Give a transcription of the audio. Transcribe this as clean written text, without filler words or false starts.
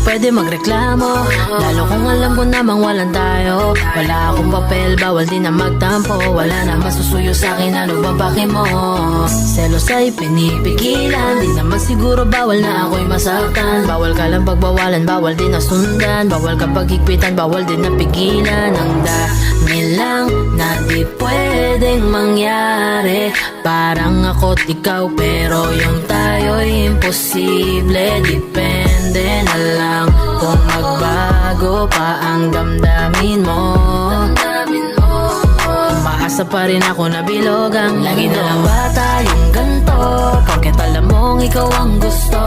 pwede magreklamo, lalo kung alam ko namang walang tayo. Wala akong papel, bawal din na magtampo. Wala na masusuyo sa'kin, ano ba baki mo? Selos ay pinipigilan, di naman siguro bawal na ako'y masaktan. Bawal ka lang pagbawalan, bawal din na sundan. Bawal kapag higpitan, bawal din na pigilan. Ang dami lang na di pwedeng mangyari, parang ako't ikaw pero yung tayo'y imposible. Depende na lang kung magbago pa ang damdamin mo. Umaasa pa rin ako na bilogang lagi na lang ba tayong ganto? Porket alam mong ikaw ang gusto,